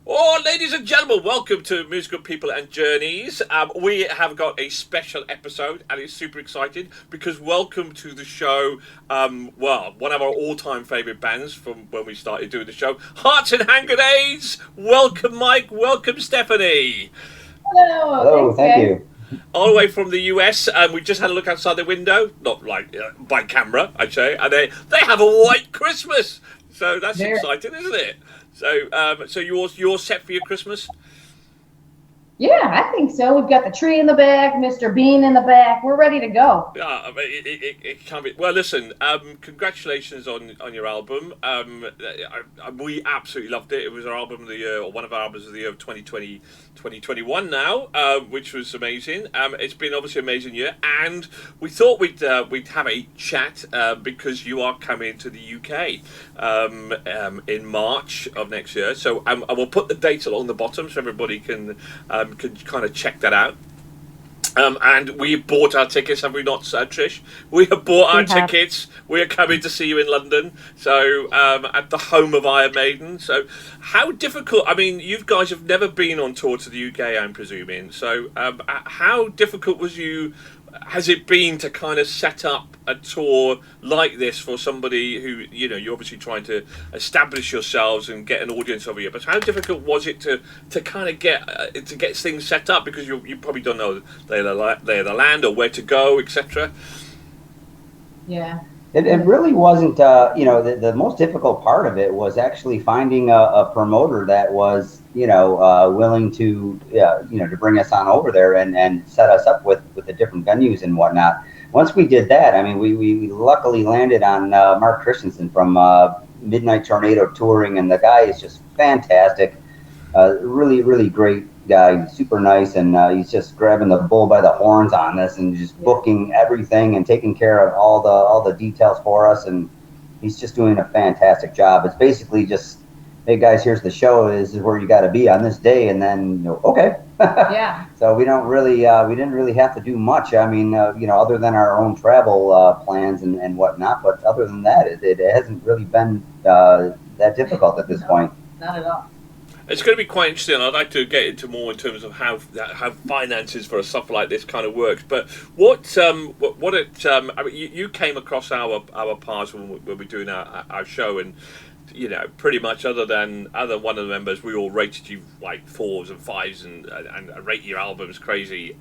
Oh, ladies and gentlemen, welcome to Musical People and Journeys. We have got a special episode, and it's super exciting because welcome to the show. One of our all-time favourite bands from when we started doing the show, Hearts and Handgrenades. Welcome, Mike. Welcome, Stephanie. Hello, Hello, thanks, thank guys. you. All the way from the US, and we just had a look outside the window, not like by camera, I'd say, and they have a white Christmas. So that's Very. exciting, isn't it? So you're set for your Christmas? Yeah, I think so. We've got the tree in the back, Mr. Bean in the back. We're ready to go. Yeah, I mean, it can be. Well, listen, congratulations on your album. We absolutely loved it. It was our album of the year, or one of our albums of the year of 2020, 2021 now, which was amazing. It's been obviously an amazing year, and we thought we'd have a chat because you are coming to the UK in March of next year. So I will put the date along the bottom so everybody can kind of check that out. And we bought our tickets, have we not, Trish? We have bought our tickets. We are coming to see you in London, so at the home of Iron Maiden. So, how difficult? I mean, you guys have never been on tour to the UK, I'm presuming. So, how difficult has it been to kind of set up a tour like this for somebody who, you're obviously trying to establish yourselves and get an audience over here, but how difficult was it to kind of get things set up, because you probably don't know the lay of the land or where to go, etc. Yeah. It really wasn't, the most difficult part of it was actually finding a promoter that was, willing to, to bring us on over there and set us up with the different venues and whatnot. Once we did that, I mean, we luckily landed on Mark Christensen from Midnight Tornado Touring, and the guy is just fantastic. Really, really great guy, super nice, and he's just grabbing the bull by the horns on this and just booking everything and taking care of all the details for us, and he's just doing a fantastic job. It's basically just, hey guys, here's the show. This is where you got to be on this day, and then okay. Yeah. So we didn't really have to do much. I mean, other than our own travel plans and whatnot. But other than that, it hasn't really been that difficult at this point. Not at all. It's going to be quite interesting. I'd like to get into more in terms of how finances for a stuff like this kind of works. But I mean, you came across our paths when we were doing our show, and pretty much other than one of the members, we all rated you like 4s and 5s and rate your albums crazy.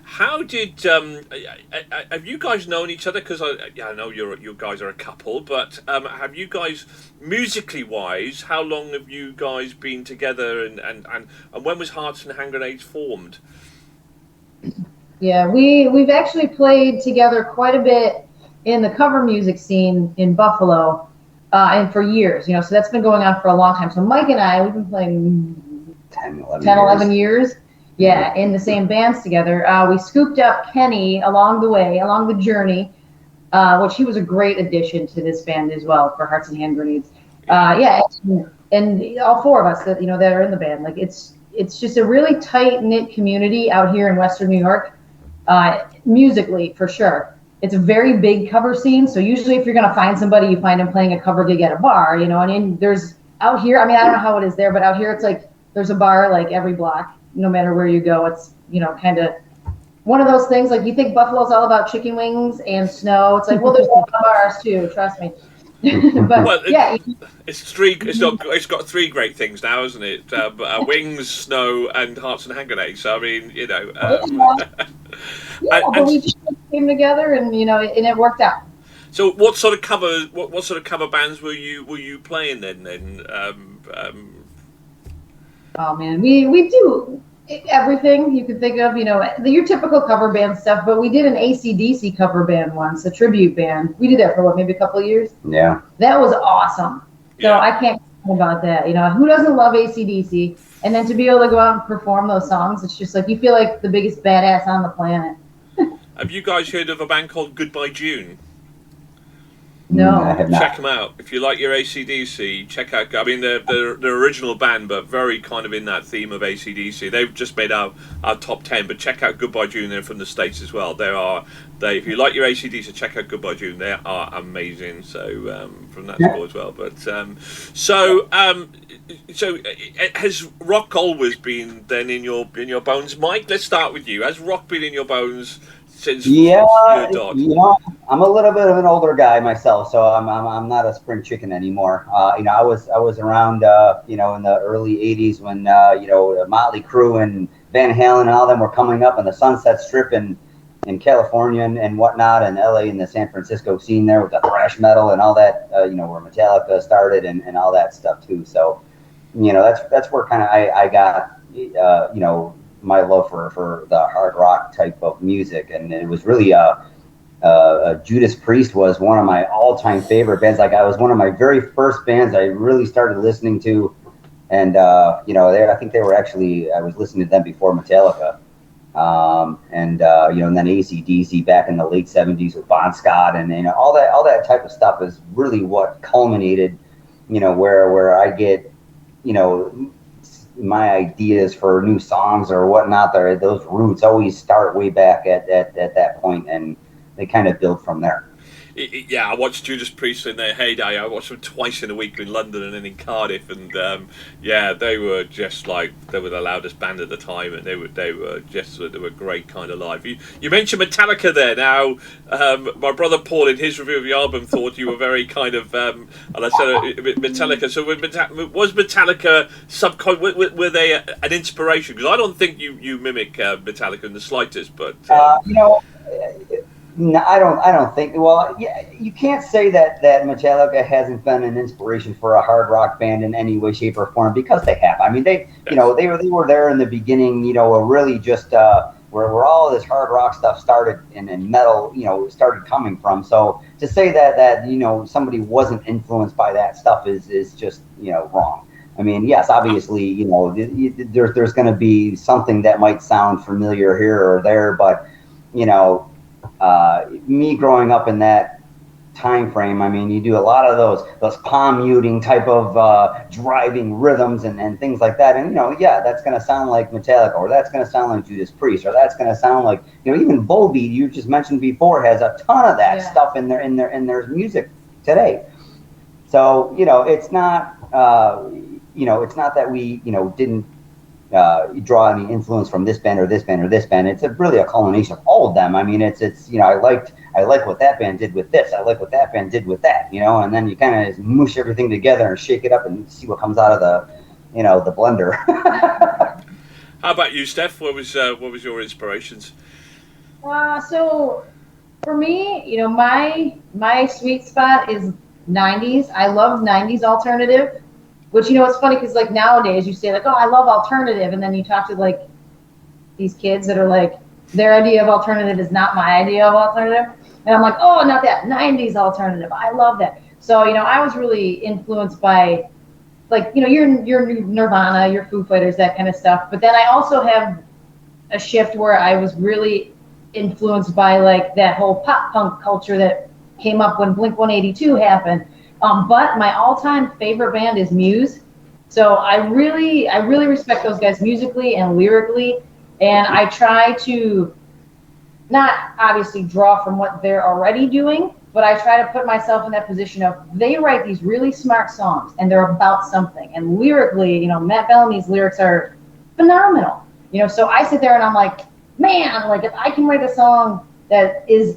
How did have you guys known each other? Because I know you guys are a couple, but have you guys, musically wise, how long have you guys been together, and when was Hearts and Handgrenades formed? Yeah, we've actually played together quite a bit in the cover music scene in Buffalo. And for years, so that's been going on for a long time. So Mike and I, we've been playing 11 years. Yeah, in the same bands together. We scooped up Kenny along the journey, which he was a great addition to this band as well for Hearts and Handgrenades. And all four of us that are in the band, like it's just a really tight knit community out here in Western New York, musically for sure. It's a very big cover scene, so usually if you're going to find somebody, you find them playing a cover gig at a bar, and there's out here, I mean, I don't know how it is there, but out here it's like there's a bar like every block, no matter where you go. It's, kind of one of those things, like you think Buffalo's all about chicken wings and snow. It's like, well, there's all bars too, trust me. But well, yeah. It's got 3 great things now, hasn't it? Wings, snow, and Hearts and Handgrenades. So I mean, But we just came together, and and it worked out. So what sort of cover bands were you playing then? Oh man, we do everything you could think of, your typical cover band stuff, but we did an AC/DC cover band once, a tribute band. We did that for maybe a couple of years? Yeah. That was awesome. So yeah. I can't complain about that. Who doesn't love AC/DC? And then to be able to go out and perform those songs, it's just like you feel like the biggest badass on the planet. Have you guys heard of a band called Goodbye June? No. I have not. Check them out if you like your AC/DC. Check out. I mean, they're original band, but very kind of in that theme of AC/DC. They've just made our top 10. But check out Goodbye June. They're from the States as well. If you like your AC/DC, check out Goodbye June. They are amazing. So from that score as well. But so has rock always been then in your bones, Mike? Let's start with you. Has rock been in your bones since Yeah, your dog? I'm a little bit of an older guy myself, so I'm not a spring chicken anymore. I was around in the early '80s when Motley Crue and Van Halen and all them were coming up, and the Sunset Strip in California and whatnot, and LA and the San Francisco scene there with the thrash metal and all that, where Metallica started and all that stuff too. So, that's where kind of I got my love for the hard rock type of music, and it was really Judas Priest was one of my all-time favorite bands. Like, I was one of my very first bands I really started listening to, and I think they were actually, I was listening to them before Metallica, and then AC/DC back in the late '70s with Bon Scott, and all that type of stuff is really what culminated, where I get my ideas for new songs or whatnot. Those roots always start way back at that point, and they kind of build from there. Yeah, I watched Judas Priest in their heyday. I watched them twice in a week in London and then in Cardiff, and they were just like, they were the loudest band at the time, and they were great kind of live. You mentioned Metallica there. Now, my brother Paul in his review of the album thought you were very kind of, and I said Metallica. So was Metallica were they an inspiration? Because I don't think you mimic Metallica in the slightest, but No, I don't think. Well, yeah, you can't say that Metallica hasn't been an inspiration for a hard rock band in any way, shape, or form, because they have. I mean, they were there in the beginning. Really just where all this hard rock stuff started and metal, started coming from. So to say that somebody wasn't influenced by that stuff is just wrong. I mean, yes, obviously, there's going to be something that might sound familiar here or there, but me growing up in that time frame, I mean, you do a lot of those palm muting type of driving rhythms and things like that, and that's going to sound like Metallica, or that's going to sound like Judas Priest, or that's going to sound like even Volbeat, you just mentioned before, has a ton of that stuff in their music today. So it's not it's not that we didn't draw any influence from this band or this band or this band. It's really a culmination of all of them. I mean, it's I like what that band did with this. I like what that band did with that. And then you kind of just mush everything together and shake it up and see what comes out of the blender. How about you, Steph? What was your inspirations? So for me, my sweet spot is '90s. I love '90s alternative. Which, it's funny because, like, nowadays you say, like, oh, I love alternative. And then you talk to, like, these kids that are like, their idea of alternative is not my idea of alternative. And I'm like, oh, not that 90s alternative. I love that. So, I was really influenced by, like, your Nirvana, your Foo Fighters, that kind of stuff. But then I also have a shift where I was really influenced by, like, that whole pop punk culture that came up when Blink-182 happened. But my all-time favorite band is Muse. So I really respect those guys musically and lyrically, and I try to not obviously draw from what they're already doing, but I try to put myself in that position of they write these really smart songs and they're about something. And lyrically, Matt Bellamy's lyrics are phenomenal. So I sit there and I'm like, man, like, if I can write a song that is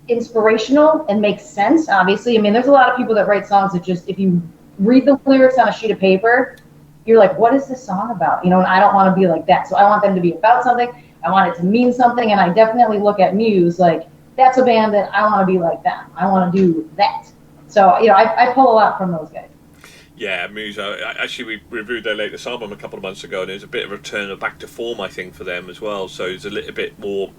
inspirational and makes sense, obviously. I mean, there's a lot of people that write songs that just, if you read the lyrics on a sheet of paper, you're like, what is this song about? And I don't want to be like that. So I want them to be about something. I want it to mean something. And I definitely look at Muse like, that's a band that I want to be like them. I want to do that. So, I pull a lot from those guys. Yeah, Muso. Actually, we reviewed their latest album a couple of months ago, and there's a bit of a return back to form, I think, for them as well. So it's a little bit more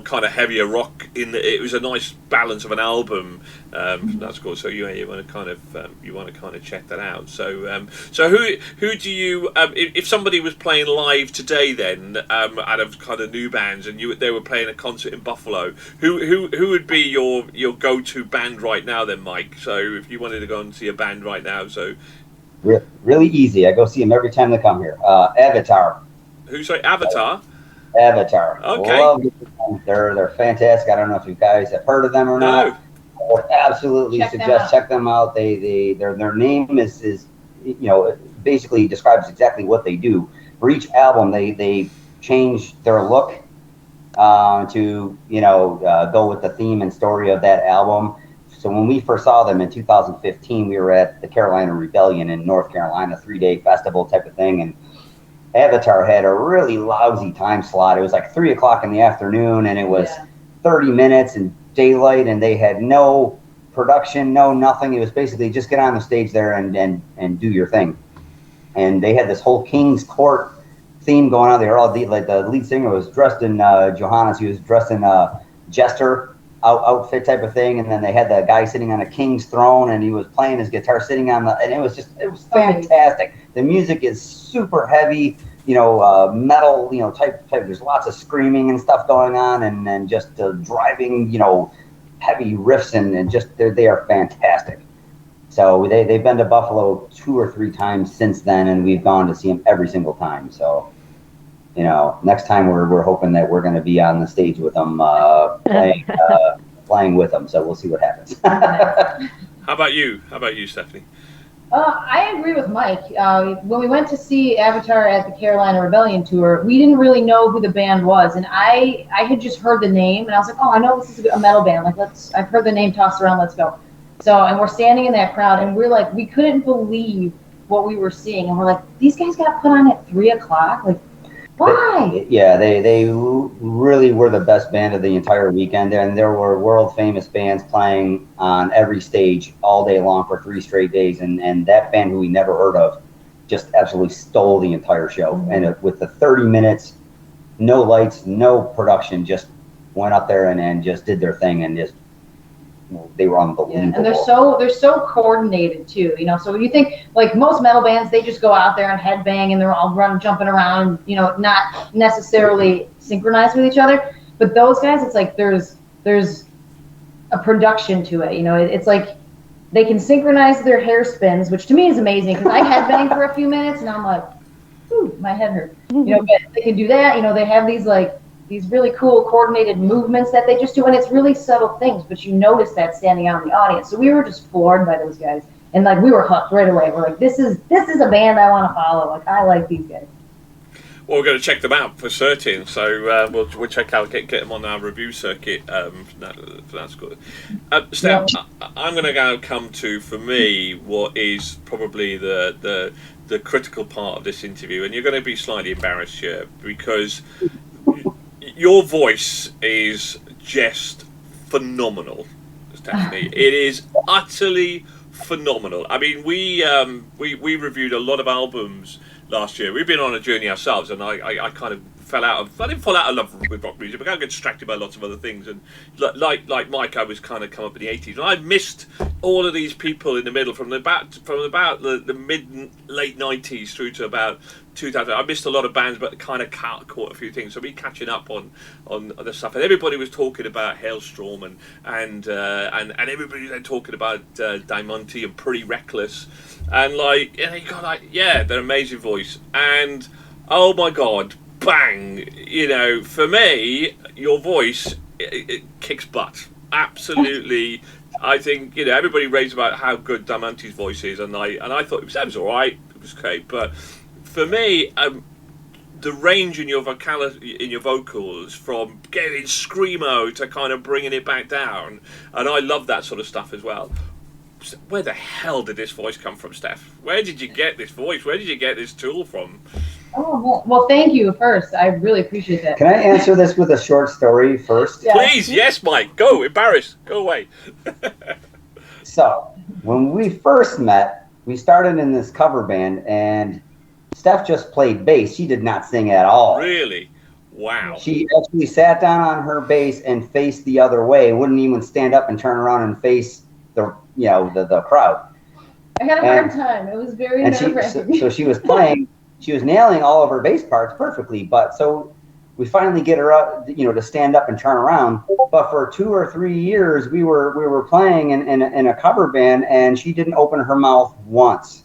kind of heavier rock. It was a nice balance of an album. That's cool. So you want to kind of check that out. So who do you if somebody was playing live today then out of kind of new bands, and they were playing a concert in Buffalo, who would be your go-to band right now then, Mike? So if you wanted to go and see a band right now, so really easy. I go see them every time they come here. Avatar. Who's sorry? Avatar. Avatar. Okay. Love them. They're fantastic. I don't know if you guys have heard of them or not. I would absolutely suggest check them out. Their name is basically describes exactly what they do. For each album, they change their look to go with the theme and story of that album. So when we first saw them in 2015, we were at the Carolina Rebellion in North Carolina, 3-day festival type of thing, and Avatar had a really lousy time slot. It was like 3 o'clock in the afternoon, and it was 30 minutes in daylight, and they had no production, no nothing. It was basically just get on the stage there and do your thing. And they had this whole King's Court theme going on. They were all like the lead singer was dressed in Johannes. He was dressed in jester outfit type of thing, and then they had the guy sitting on a king's throne, and he was playing his guitar sitting on and it was fantastic. The music is super heavy, metal, type. There's lots of screaming and stuff going on, and then just driving, heavy riffs, and just they are fantastic. So they've been to Buffalo 2 or 3 times since then, and we've gone to see them every single time. So next time we're hoping that we're going to be on the stage with them, playing with them. So we'll see what happens. How about you, Stephanie? I agree with Mike. When we went to see Avatar at the Carolina Rebellion tour, we didn't really know who the band was, and I had just heard the name, and I was like, oh, I know this is a metal band. Like, I've heard the name tossed around. Let's go. So, and we're standing in that crowd, and we're like, we couldn't believe what we were seeing, and we're like, these guys got put on at 3 o'clock. Like, why? They really were the best band of the entire weekend, and there were world famous bands playing on every stage all day long for 3 straight days, and that band who we never heard of just absolutely stole the entire show. Mm-hmm. And with the 30 minutes, no lights, no production, just went up there and just did their thing, and just they were unbelievable. Yeah, and they're so coordinated too, So when you think like most metal bands, they just go out there and headbang, and they're all jumping around, not necessarily synchronized with each other. But those guys, it's like there's a production to it. It's like they can synchronize their hair spins, which to me is amazing because I headbang for a few minutes and I'm like, ooh, my head hurts. But they can do that. They have these really cool coordinated movements that they just do, and it's really subtle things, but you notice that standing out in the audience. So we were just floored by those guys, and like we were hooked right away. We're like, this is a band I want to follow. Like, I like these guys. Well, we're going to check them out for certain. So we'll check out get them on our review circuit. That's good. Steph, I'm going to come to, for me, what is probably the critical part of this interview, and you're going to be slightly embarrassed here because your voice is just phenomenal, Stephanie. It is utterly phenomenal. I mean, we reviewed a lot of albums last year. We've been on a journey ourselves, and I kind of I didn't fall out of love with rock music, but I got distracted by lots of other things. And like Mike, I was kind of come up in the 80s, and I missed all of these people in the middle from about the mid late 90s through to about 2000. I missed a lot of bands, but kind of caught a few things. So me catching up on the stuff, and everybody was talking about Hailstorm and everybody was then talking about Diamante and Pretty Reckless, and you got their amazing voice, and oh my god, bang! For me, your voice it kicks butt. Absolutely. I think everybody raves about how good Diamante's voice is, and I thought it was all right. It was okay, but for me, the range in your vocals, from getting screamo to kind of bringing it back down, and I love that sort of stuff as well. Where the hell did this voice come from, Steph? Where did you get this voice? Where did you get this tool from? Oh, well, thank you first. I really appreciate that. Can I answer this with a short story first? Yeah. Please, yes, Mike. Go, embarrass. Go away. So, when we first met, we started in this cover band, and Steph just played bass. She did not sing at all. Really? Wow. She actually sat down on her bass and faced the other way. Wouldn't even stand up and turn around and face the crowd. I had a hard time. It was very nerve-wracking. So she was playing. She was nailing all of her bass parts perfectly. But so we finally get her up, to stand up and turn around. But for 2 or 3 years, we were playing in a cover band, and she didn't open her mouth once.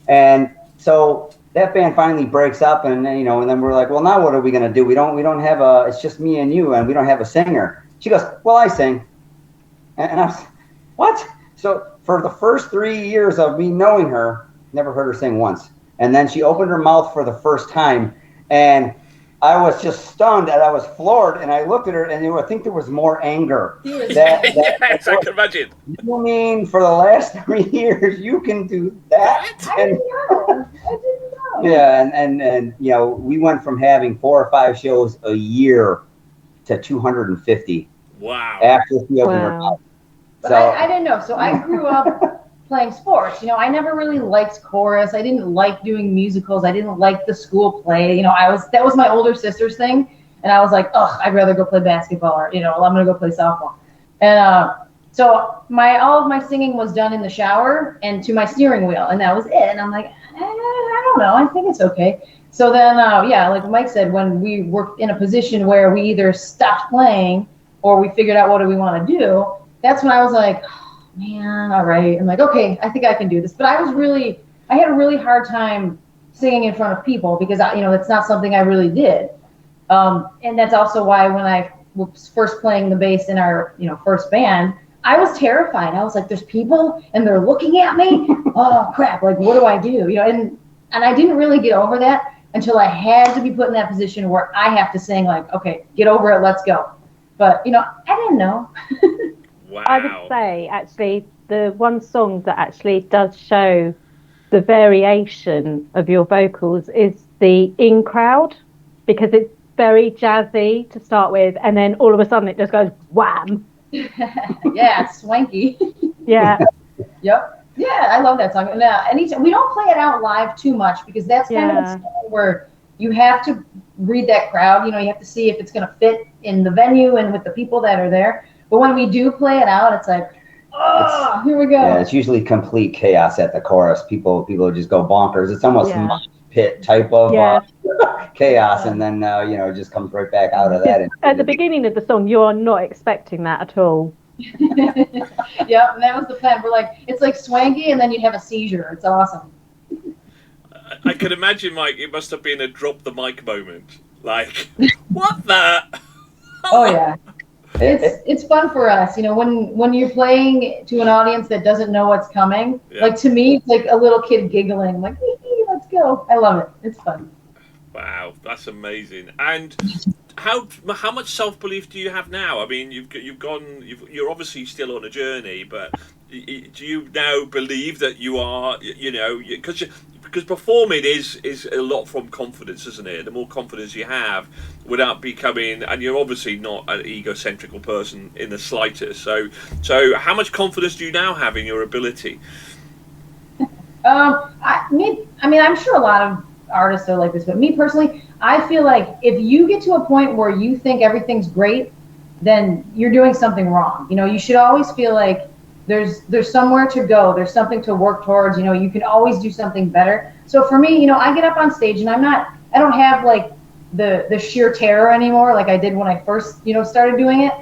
And so that band finally breaks up, and then we're like, well, now what are we gonna do? We don't have it's just me and you, and we don't have a singer. She goes, well, I sing. And I was, what? So for the first 3 years of me knowing her, never heard her sing once. And then she opened her mouth for the first time, and I was just stunned, and I was floored, and I looked at her, and I think there was more anger. Yes, I can imagine. You mean for the last 3 years you can do that? I didn't know. Yeah, and we went from having 4 or 5 shows a year to 250. Wow. After she opened her mouth. But I didn't know. So I grew up playing sports. I never really liked chorus. I didn't like doing musicals. I didn't like the school play. That was my older sister's thing, and I was like, ugh, I'd rather go play basketball, or I'm gonna go play softball. And so all of my singing was done in the shower and to my steering wheel, and that was it. And I'm like, I don't know. I think it's okay. So then, like Mike said, when we were in a position where we either stopped playing or we figured out what do we want to do, that's when I was like, oh, man, all right. I'm like, okay, I think I can do this. But I had a really hard time singing in front of people because, it's not something I really did. And that's also why when I was first playing the bass in our, first band, I was terrified. I was like, there's people and they're looking at me. Oh, crap. Like, what do I do? And I didn't really get over that until I had to be put in that position where I have to sing like, okay, get over it. Let's go. But, I didn't know. Wow. I would say, actually, the one song that actually does show the variation of your vocals is the In Crowd, because it's very jazzy to start with, and then all of a sudden it just goes wham. Yeah, it's swanky. Yeah. Yep. Yeah, I love that song. And we don't play it out live too much because that's kind of a song where you have to read that crowd. You have to see if it's going to fit in the venue and with the people that are there. But when we do play it out, it's like, here we go. Yeah, it's usually complete chaos at the chorus. People just go bonkers. It's almost mosh pit type of chaos, and then it just comes right back out of that. At the beginning of the song, you are not expecting that at all. Yep, and that was the plan. We're like, it's like swanky, and then you'd have a seizure. It's awesome. I can imagine, Mike, it must have been a drop the mic moment. Like, what the? Oh yeah. It's fun for us, when you're playing to an audience that doesn't know what's coming. Yeah. Like, to me, it's like a little kid giggling, like, hey, let's go. I love it. It's fun. Wow, that's amazing. And how much self-belief do you have now? I mean, you're obviously still on a journey, but do you now believe that you are, because performing is a lot from confidence, isn't it? The more confidence you have without becoming, and you're obviously not an egocentrical person in the slightest. So how much confidence do you now have in your ability? I'm sure a lot of artists are like this, but me personally, I feel like if you get to a point where you think everything's great, then you're doing something wrong. You should always feel like there's somewhere to go. There's something to work towards. You can always do something better. So for me, I get up on stage and I don't have like the sheer terror anymore like I did when I first, started doing it.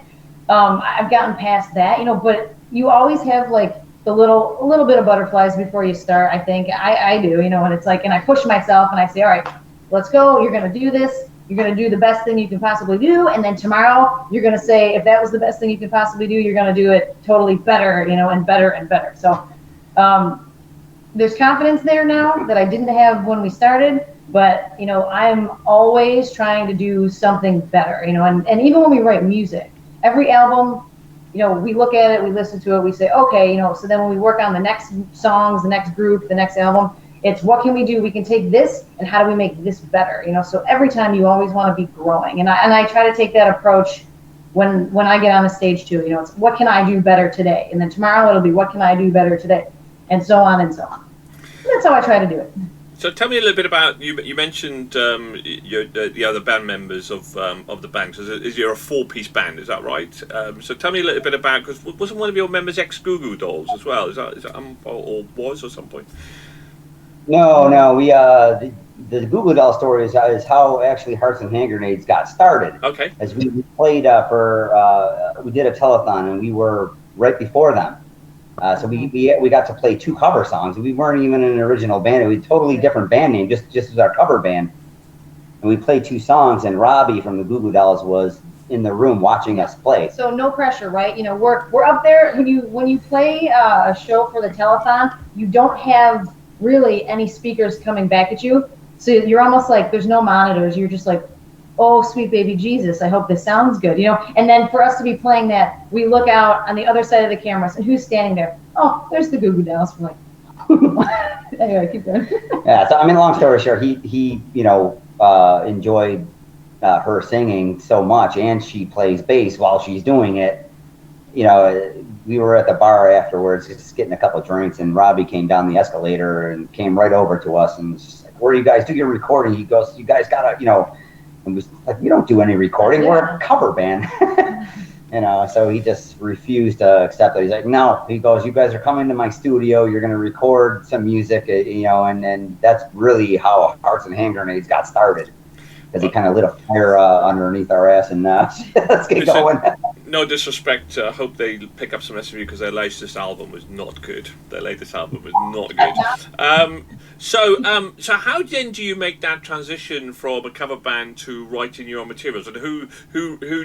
I've gotten past that, but you always have like a little bit of butterflies before you start. I think I do, and it's like, and I push myself and I say, all right, let's go. You're going to do this. You're going to do the best thing you can possibly do. And then tomorrow you're going to say, if that was the best thing you can possibly do, you're going to do it totally better, and better and better. So there's confidence there now that I didn't have when we started, but, I'm always trying to do something better, and even when we write music, every album, we look at it, we listen to it, we say, okay, so then when we work on the next songs, the next group, the next album, it's what can we do? We can take this and how do we make this better? So every time you always want to be growing. And I try to take that approach when I get on the stage too. It's what can I do better today? And then tomorrow it'll be what can I do better today? and so on and so on. That's how I try to do it. So tell me a little bit about you mentioned the other band members of the band. So is you're a 4-piece band? Is that right? So tell me a little bit about, because wasn't one of your members ex-Goo Goo Dolls as well? Is that or was at some point? No. We the Goo Goo Doll story is how actually Hearts and Handgrenades got started. Okay. As we played we did a telethon and we were right before them. So we got to play 2 cover songs. We weren't even an original band. It was a totally different band name, just as our cover band. And we played 2 songs, and Robbie from the Goo Goo Dolls was in the room watching us play. So no pressure, right? You know, we're up there when you play a show for the telethon. You don't have really any speakers coming back at you, so you're almost like there's no monitors. You're just like, oh, sweet baby Jesus, I hope this sounds good, you know? And then for us to be playing that, we look out on the other side of the cameras, and who's standing there? Oh, there's the Goo Goo Dolls. We're like, anyway, keep going. Yeah, so I mean, long story short, he enjoyed her singing so much, and she plays bass while she's doing it. You know, we were at the bar afterwards just getting a couple of drinks, and Robbie came down the escalator and came right over to us and was just like, where do you guys do your recording? He goes, you guys gotta, you know, and we like, we don't do any recording. We're a cover band. You know, so he just refused to accept it. He's like, no. He goes, you guys are coming to my studio. You're going to record some music, you know, and that's really how Hearts and Handgrenades got started. Because he kind of lit a fire underneath our ass, and let's get going. No disrespect. I hope they pick up some lessons from you, because their latest album was not good. So how then do you make that transition from a cover band to writing your own materials? And who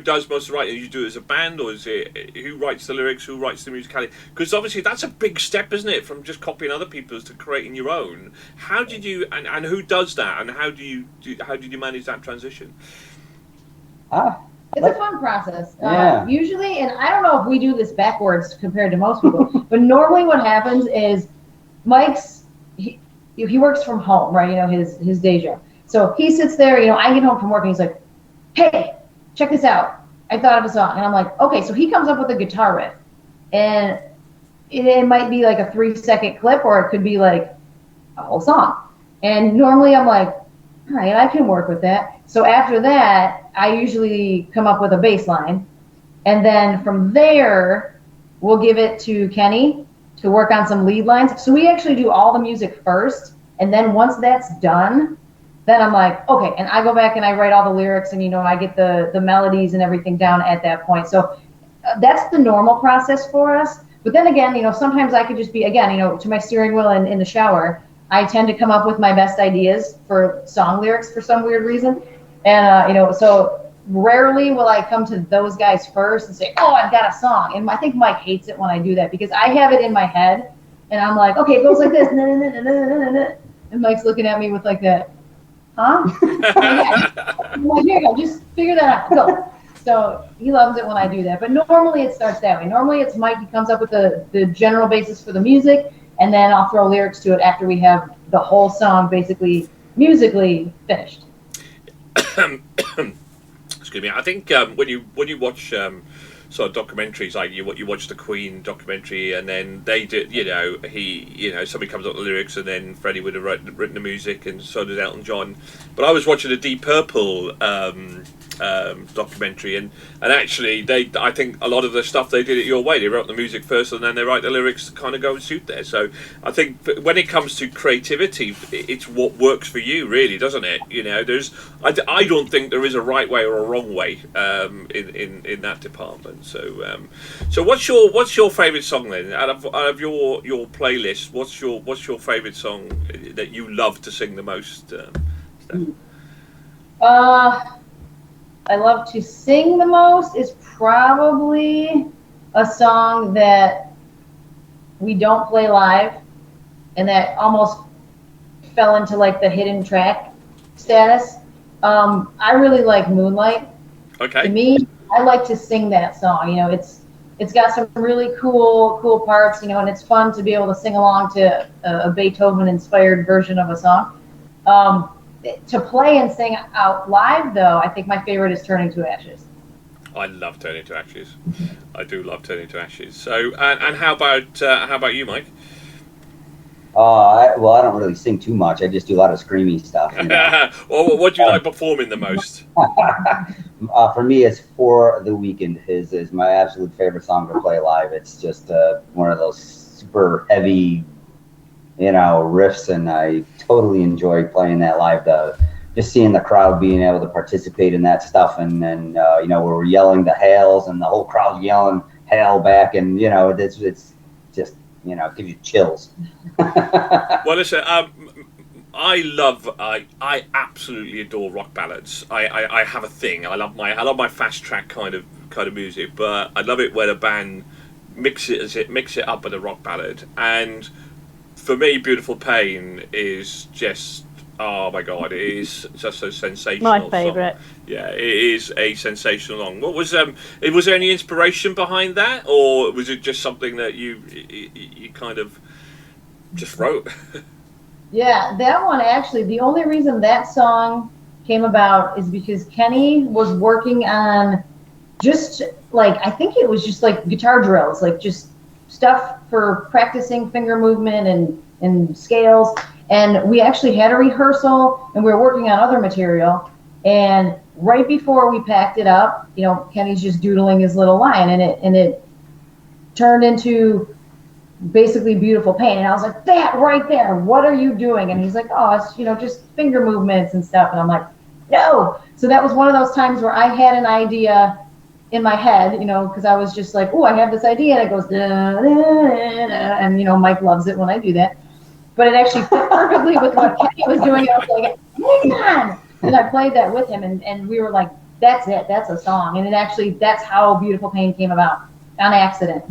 does most of the writing? You do it as a band, or is it who writes the lyrics, who writes the musicality? Because obviously that's a big step, isn't it, from just copying other people's to creating your own? How did you and who does that? And how did you manage that transition? It's a fun process. Yeah. Usually, and I don't know if we do this backwards compared to most people, but normally what happens is Mike's, he works from home, right? You know, his day job. So he sits there, you know, I get home from work and he's like, hey, check this out. I thought of a song. And I'm like, okay. So he comes up with a guitar riff. And it might be like a 3-second clip, or it could be like a whole song. And normally I'm like, all right, I can work with that. So after that, I usually come up with a bass line. And then from there, we'll give it to Kenny to work on some lead lines. So we actually do all the music first. And then once that's done, then I'm like, okay. And I go back and I write all the lyrics, and, you know, I get the melodies and everything down at that point. So that's the normal process for us. But then again, you know, sometimes I could just be, again, you know, to my steering wheel and in the shower, I tend to come up with my best ideas for song lyrics for some weird reason. And, you know, so rarely will I come to those guys first and say, oh, I've got a song. And I think Mike hates it when I do that, because I have it in my head and I'm like, okay, it goes like this. And Mike's looking at me with like that, huh? I'm like, here you go, just figure that out. Go. So he loves it when I do that. But normally it starts that way. Normally it's Mike, he comes up with the general basis for the music, and then I'll throw lyrics to it after we have the whole song basically musically finished. Excuse me. I think when you watch sort of documentaries, like you watch the Queen documentary, and then they did, you know, somebody comes up with the lyrics, and then Freddie would have written the music, and so did Elton John. But I was watching the Deep Purple documentary, and actually I think a lot of the stuff they did it your way. They wrote the music first, and then they write the lyrics to kind of go and suit there. So I think when it comes to creativity, it's what works for you, really, doesn't it? You know, I don't think there is a right way or a wrong way in that department. So what's your favourite song then? Out of your playlist, what's your favourite song that you love to sing the most? I love to sing the most is probably a song that we don't play live, and that almost fell into like the hidden track status. I really like Moonlight. Okay. To me, I like to sing that song. You know, it's got some really cool parts, you know, and it's fun to be able to sing along to a Beethoven-inspired version of a song. To play and sing out live, though, I think my favorite is Turning to Ashes. I love Turning to Ashes. I do love Turning to Ashes. So, and how about you, Mike? Well, I don't really sing too much. I just do a lot of screamy stuff. Well, what do you like performing the most? For me, it's For the Weekend is my absolute favorite song to play live. It's just one of those super heavy, riffs, and I totally enjoy playing that live. Just seeing the crowd being able to participate in that stuff, and then where we're yelling the hails, and the whole crowd yelling hail back, and it's just gives you chills. Well, listen, I absolutely adore rock ballads. I have a thing. I love my fast track kind of music, but I love it when a band mix it up with a rock ballad. And for me, Beautiful Pain is just, oh my god, it is just so sensational. My favourite. Yeah, it is a sensational song. What was there any inspiration behind that, or was it just something that you kind of just wrote? Yeah, that one actually, the only reason that song came about is because Kenny was working on just I think it was just guitar drills, just stuff for practicing finger movement and scales. And we actually had a rehearsal, and we were working on other material. And right before we packed it up, Kenny's just doodling his little line, and it turned into basically Beautiful Pain. And I was like, that right there, what are you doing? And he's like, oh, it's just finger movements and stuff. And I'm like, no. So that was one of those times where I had an idea in my head, because I was just like, oh, I have this idea, and it goes da, da, da, da. And Mike loves it when I do that, but it actually fit perfectly with what Kenny was doing. I was like, hang on. And I played that with him, and we were like, that's it, that's a song. And that's how Beautiful Pain came about, on accident.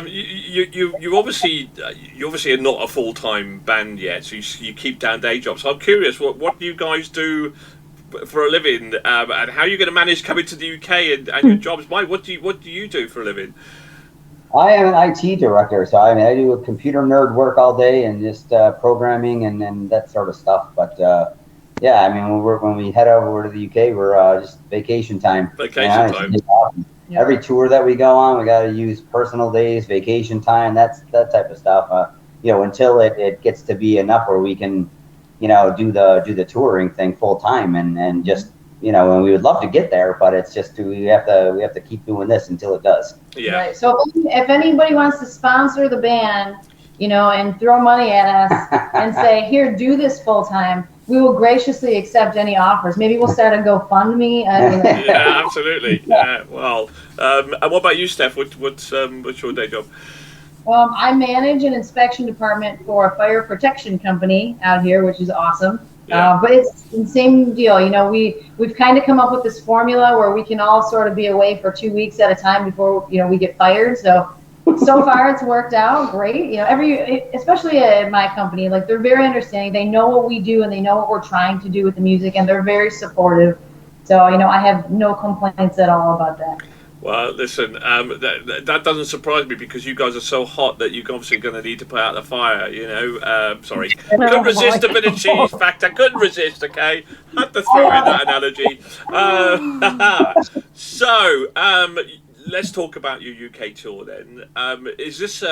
You obviously are not a full-time band yet, so you keep down day jobs. So I'm curious, what do you guys do for a living, and how are you going to manage coming to the UK and your jobs? Mike, what do you do for a living? I am an IT director, so I do a computer nerd work all day, and just programming and that sort of stuff. But when we head over to the UK, we're just vacation time. Vacation time. Awesome. Yeah. Every tour that we go on, we got to use personal days, vacation time, that type of stuff. Until it gets to be enough where we can, do the touring thing full time, and just and we would love to get there, but it's just we have to keep doing this until it does. Yeah. Right. So if anybody wants to sponsor the band, and throw money at us and say, here, do this full time, we will graciously accept any offers. Maybe we'll start a GoFundMe. Yeah, absolutely. Yeah. Well, and what about you, Steph? What's your day job? I manage an inspection department for a fire protection company out here, which is awesome. Yeah. But it's the same deal. We've kind of come up with this formula where we can all sort of be away for 2 weeks at a time before we get fired. So far it's worked out great. Especially at my company, they're very understanding. They know what we do, and they know what we're trying to do with the music, and they're very supportive. So I have no complaints at all about that. Well, listen, that doesn't surprise me, because you guys are so hot that you're obviously going to need to put out the fire, Sorry. Couldn't resist a bit of cheese. In fact, I couldn't resist, okay? Had to throw in that analogy. So, let's talk about your UK tour then. Is this...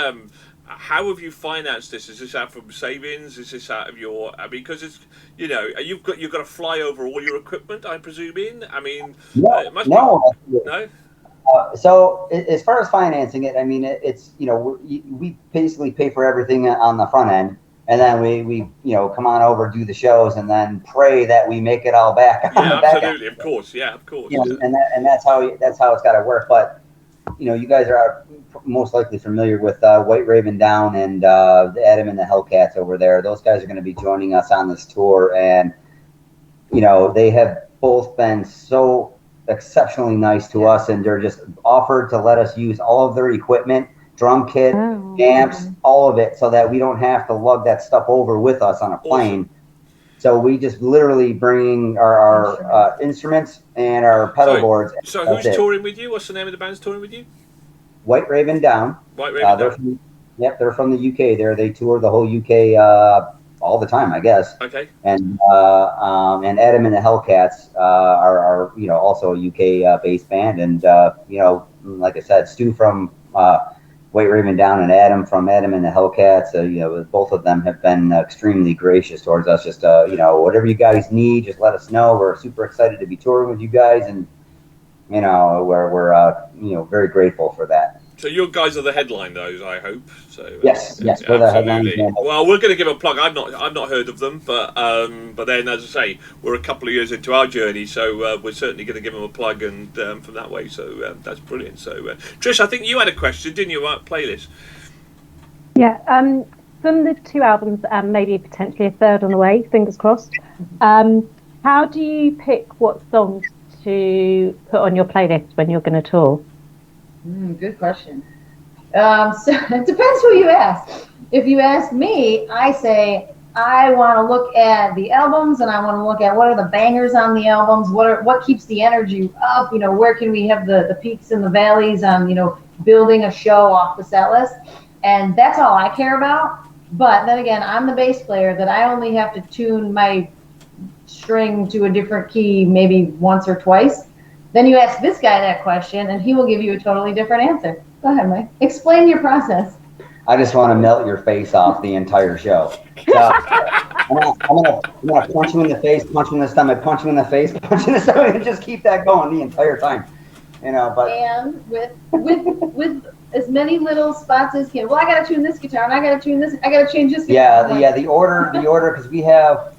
how have you financed this? Is this out from savings? Is this out of your... because it's... you've got to fly over all your equipment, I'm presuming? It must be... No? So as far as financing it, it's we basically pay for everything on the front end, and then we come on over, do the shows, and then pray that we make it all back on the back absolutely, end. Of course, yeah, of course. And that's how it's got to work. But you guys are most likely familiar with White Raven Down and Adam and the Hellcats over there. Those guys are going to be joining us on this tour, and they have both been so exceptionally nice to us, and they're just offered to let us use all of their equipment, drum kit, amps, all of it, so that we don't have to lug that stuff over with us on a plane. Awesome. So we just literally bring our instruments and our pedal boards. So who's touring with you? What's the name of the band's touring with you? White Raven Down. White Raven Down. They're from the UK. They tour the whole UK all the time, I guess. Okay. And Adam and the Hellcats are also a UK based band, and like I said, Stu from White Raven Down and Adam from Adam and the Hellcats. You know, both of them have been extremely gracious towards us. Just you know, whatever you guys need, just let us know. We're super excited to be touring with you guys, and you know, we're you know, very grateful for that. So you guys are the headline, though, I hope. So yes, we're the headlines. Well, we're going to give a plug. I've not heard of them, but then, as I say, we're a couple of years into our journey, so we're certainly going to give them a plug, and from that way. So that's brilliant. So Trish, I think you had a question, didn't you, about playlist? Yeah. From the 2 albums, and maybe potentially a third on the way. Fingers crossed. How do you pick what songs to put on your playlist when you're going to tour? Good question. So it depends who you ask. If you ask me, I say I want to look at the albums, and I want to look at what are the bangers on the albums, what keeps the energy up, you know, where can we have the peaks and the valleys on, you know, building a show off the set list. And that's all I care about. But then again, I'm the bass player that I only have to tune my string to a different key maybe once or twice. Then you ask this guy that question, and he will give you a totally different answer. Go ahead, Mike. Explain your process. I just want to melt your face off the entire show. So, I'm gonna punch you in the face, punch you in the stomach, punch you in the face, punch you in the stomach, and just keep that going the entire time. You know, but and with as many little spots as can. Well, I gotta tune this guitar, and I gotta tune this. I gotta change this guitar. Yeah, the order, because we have.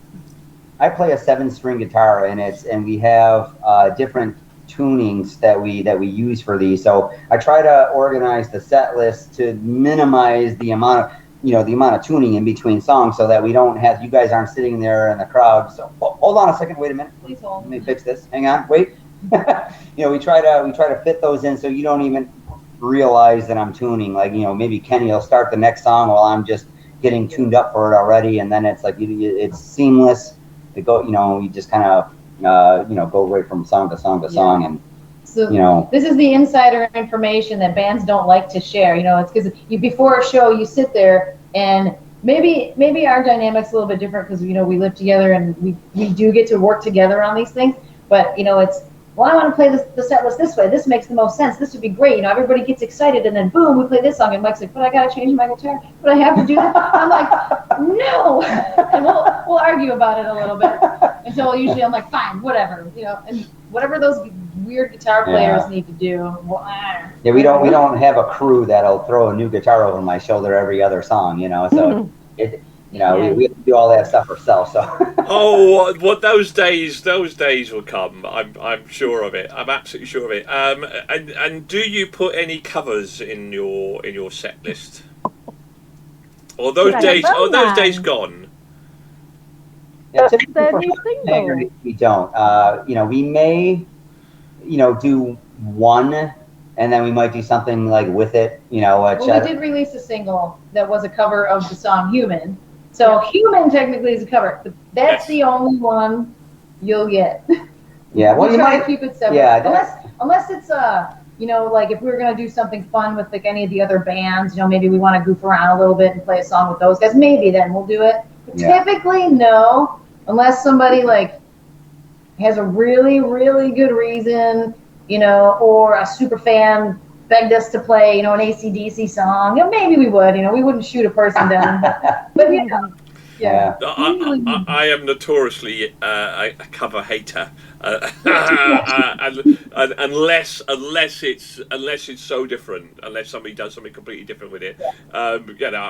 I play a 7-string guitar, and we have different tunings that we use for these. So I try to organize the set list to minimize the amount of tuning in between songs, so that we don't have, you guys aren't sitting there in the crowd. So hold on a second, wait a minute. Please hold. Let me fix this. Hang on, wait. You know, we try to fit those in so you don't even realize that I'm tuning. Like, you know, maybe Kenny will start the next song while I'm just getting tuned up for it already, and then it's like it's seamless. To go, you know, you just kind of you know, go right from song to song to song, and so, you know, this is the insider information that bands don't like to share. You know, it's because before a show you sit there, and maybe our dynamic's a little bit different because, you know, we live together and we do get to work together on these things. But, you know, it's, well, I want to play the set list this way. This makes the most sense. This would be great. You know, everybody gets excited, and then boom, we play this song, and Mike's like, but I got to change my guitar. But I have to do that. I'm like, no. And we'll argue about it a little bit until usually I'm like, fine, whatever. You know, and whatever those weird guitar players need to do. Well, yeah, we don't have a crew that'll throw a new guitar over my shoulder every other song. You know, so you know, we do all that stuff ourselves. So. Oh, what those days will come. I'm sure of it. I'm absolutely sure of it. And do you put any covers in your set list? Or those days gone? Yeah, typically for we don't. You know, we may, you know, do one, and then we might do something like with it. You know, well, we did release a single that was a cover of the song "Human." So Human technically is a cover, but that's the only one you'll get. Yeah, well, you try to keep it separate. Yeah, unless it's you know, like if we were gonna do something fun with like any of the other bands, you know, maybe we want to goof around a little bit and play a song with those guys. Maybe then we'll do it. But typically, no, unless somebody like has a really, really good reason, you know, or a super fan begged us to play, you know, an AC/DC song. You know, maybe we would, you know, we wouldn't shoot a person down, but you know, yeah. I am notoriously a cover hater, unless it's so different, unless somebody does something completely different with it. You know,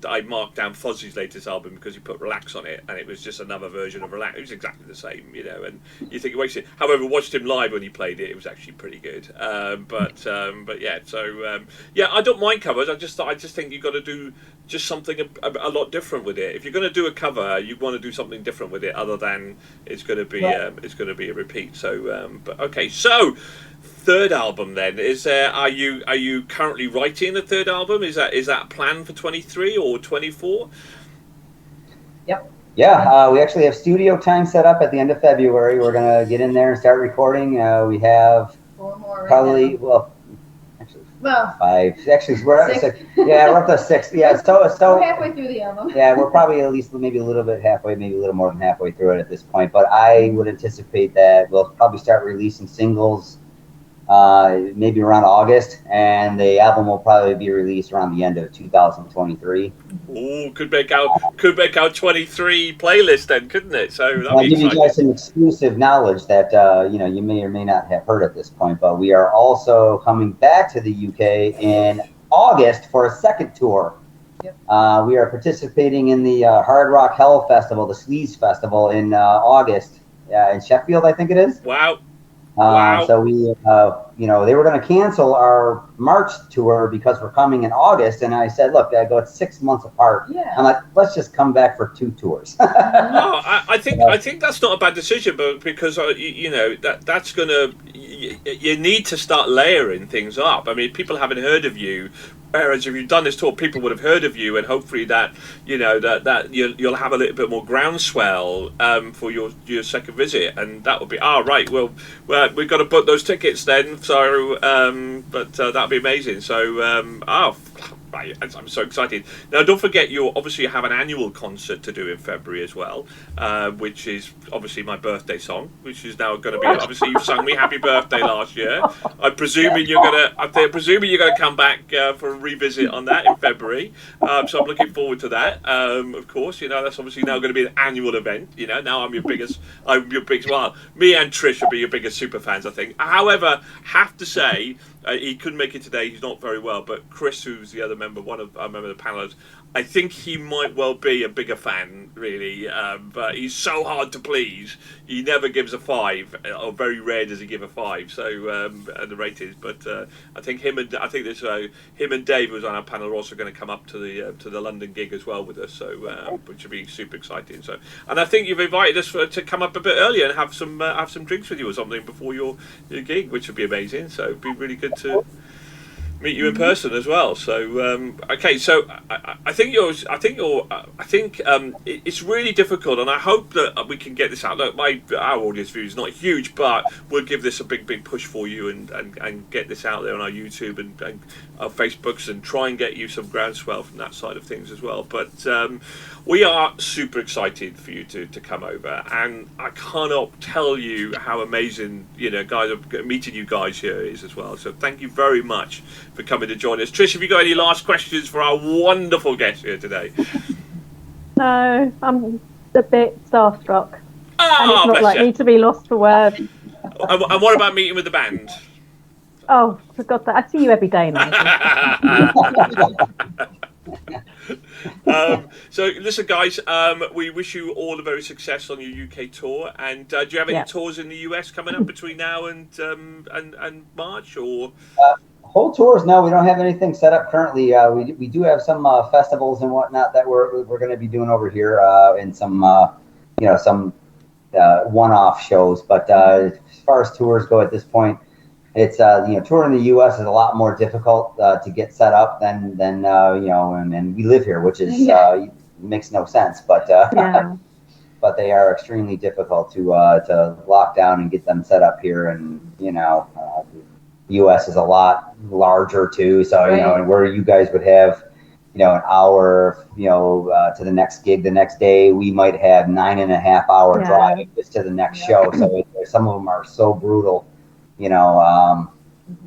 I marked down Fozzie's latest album because he put Relax on it, and it was just another version of Relax. It was exactly the same, you know, and you think it wastes it. However, watched him live when he played it. It was actually pretty good. But yeah, so yeah, I don't mind covers. I just think you've got to do just something a lot different with it. If you're going to do a cover, you want to do something different with it, other than it's going to be a repeat. So, but okay. So, third album then is there? Are you currently writing the third album? Is that a plan for 23 or 24? Yep. Yeah, we actually have studio time set up at the end of February. We're gonna get in there and start recording. We have 4 more probably well, 5. Actually, we're at 6. Yeah, we're up to 6. Yeah, so we're halfway through the album. Yeah, we're probably at least maybe a little bit halfway, maybe a little more than halfway through it at this point. But I would anticipate that we'll probably start releasing singles maybe around August, and the album will probably be released around the end of 2023. Oh, could make our 23 playlist then, couldn't it? So that'd I'll be give you exciting. guys some exclusive knowledge that you may or may not have heard at this point, but we are also coming back to the UK in August for a second tour. Yep. We are participating in the Hard Rock Hell Festival, the Sleaze Festival in August in Sheffield, I think it is. Wow. Wow. So we, they were going to cancel our March tour because we're coming in August, and I said, look, it's 6 months apart. Yeah. I'm like, let's just come back for 2 tours. I think that's not a bad decision, but because that's gonna, you need to start layering things up. I mean, people haven't heard of you. Whereas if you've done this tour, people would have heard of you, and hopefully that you'll have a little bit more groundswell for your second visit, and that will be right. Well, we've got to book those tickets then. So, but that'll be amazing. So, right, I'm so excited. Now, don't forget, you obviously have an annual concert to do in February as well, which is obviously my birthday song, which is now going to be, obviously you sung me happy birthday last year. I'm presuming you're gonna come back for a revisit on that in February. So I'm looking forward to that. Of course, that's obviously now going to be an annual event. Now I'm your biggest. Well, me and Trish will be your biggest super fans, I think. However, have to say. He couldn't make it today. He's not very well. But Chris, who's the other member, member of the panelists, I think he might well be a bigger fan, really. But he's so hard to please. He never gives a 5, or very rare does he give a 5. So the ratings. But I think him and Dave, who's on our panel, are also going to come up to the London gig as well with us. So which will be super exciting. So, and I think you've invited us to come up a bit earlier and have some drinks with you or something before your gig, which would be amazing. So it'd be really good to meet you in person as well. So okay, so I think it's really difficult, and I hope that we can get this out. Look, our audience view is not huge, but we'll give this a big push for you and get this out there on our YouTube and our Facebooks, and try and get you some groundswell from that side of things as well. But we are super excited for you to come over, and I cannot tell you how amazing guys, meeting you guys here is as well. So thank you very much for coming to join us. Trish, have you got any last questions for our wonderful guest here today? No, I'm a bit starstruck. Oh, and it's not like me to be lost for words. And what about meeting with the band? Oh, forgot that. I see you every day now. So listen, guys, we wish you all the very success on your UK tour. And do you have any tours in the US coming up between now and March, or? Whole tours? No, we don't have anything set up currently. We do have some festivals and whatnot that we're going to be doing over here, and some one-off shows. But as far as tours go at this point, it's touring in the U.S. is a lot more difficult to get set up than and we live here, which is makes no sense. But but they are extremely difficult to lock down and get them set up here, and the U.S. is a lot larger too. So and where you guys would have an hour to the next gig the next day, we might have 9.5 hour drive just to the next show. So some of them are so brutal.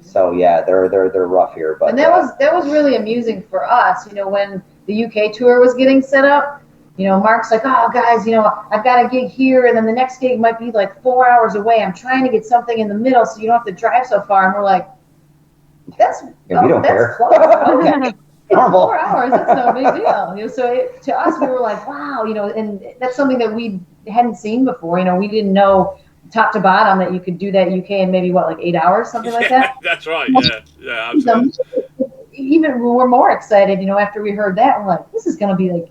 So they're rough here. But and that was really amusing for us. When the UK tour was getting set up, Mark's like, oh guys, I've got a gig here, and then the next gig might be like 4 hours away. I'm trying to get something in the middle so you don't have to drive so far. And we're like, we don't care. Okay. 4 hours, that's no big deal. So to us, we were like, wow, and that's something that we hadn't seen before. We didn't know top to bottom that you could do that UK in maybe like 8 hours, something like that. That's right. Yeah, absolutely. Even we're more excited, after we heard that. We're like, this is going to be like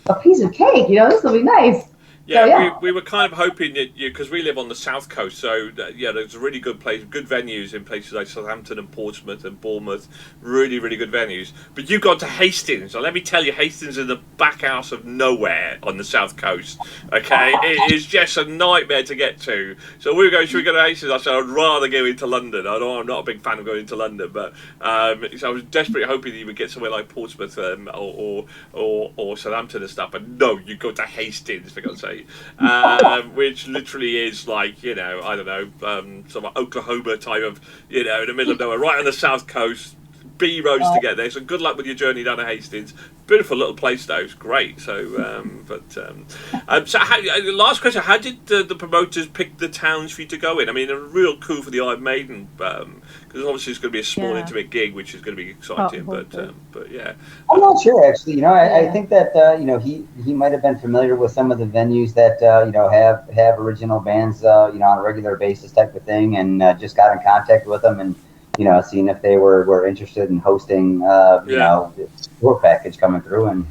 a piece of cake. This will be nice. Yeah, we were kind of hoping that because we live on the south coast, so there's a really good venues in places like Southampton and Portsmouth and Bournemouth, really, really good venues. But you've gone to Hastings, and let me tell you, Hastings is the back house of nowhere on the south coast. Okay, it is just a nightmare to get to. So we were going, should we go to Hastings? I said I'd rather go into London. I'm not a big fan of going into London, but so I was desperately hoping that you would get somewhere like Portsmouth or Southampton and stuff. But no, you go to Hastings, for God's sake. say, which literally is like, you know, I don't know, some Oklahoma type of, you know, in the middle of nowhere, right on the south coast. B roads to get there. So good luck with your journey down to Hastings. Beautiful little place though. It's great. So, so last question: how did the promoters pick the towns for you to go in? I mean, a real coup for the Iron Maiden, because obviously it's going to be a small, intimate gig, which is going to be exciting. But yeah, I'm not sure actually. You know, I think that you know, he might have been familiar with some of the venues that you know have original bands you know, on a regular basis type of thing, and just got in contact with them and, you know, seeing if they were interested in hosting, you know, the tour package coming through, and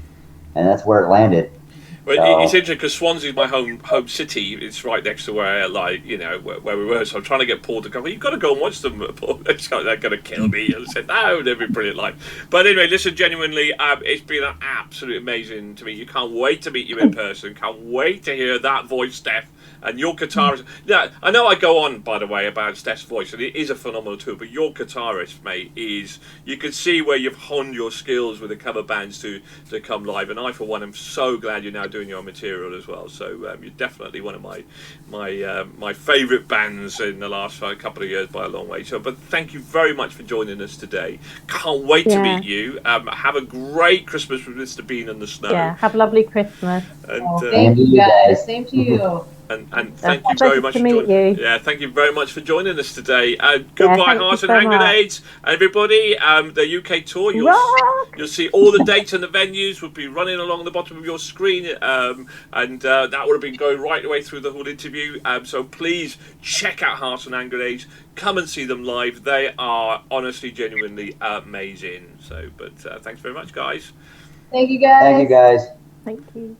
that's where it landed. Well, it's interesting because Swansea's my home city. It's right next to where, like, you know, where we were. So I'm trying to get Paul to come. Well, you've got to go and watch them, Paul. They're going to kill me. And I said, no, they'll be brilliant live. But anyway, listen, genuinely, it's been an absolutely amazing to meet you. Can't wait to meet you in person. Can't wait to hear that voice, Steph. And your guitarist, yeah, I know I go on, by the way, about Steph's voice, and it is a phenomenal tool, but your guitarist, mate, is, you can see where you've honed your skills with the cover bands to come live, and I, for one, am so glad you're now doing your material as well. So you're definitely one of my favourite bands in the last couple of years by a long way. So, but thank you very much for joining us today. Can't wait to meet you. Have a great Christmas with Mr. Bean and the Snow. Yeah, have a lovely Christmas. And, thank you guys. Same to you. And thank you very much for joining. Yeah, thank you very much for joining us today. Goodbye, Hearts and Handgrenades, everybody. The UK tour. You'll see all the dates and the venues will be running along the bottom of your screen, and that would have been going right the way through the whole interview. So please check out Hearts and Handgrenades. Come and see them live. They are honestly, genuinely amazing. So, but thanks very much, guys. Thank you, guys. Thank you, guys. Thank you.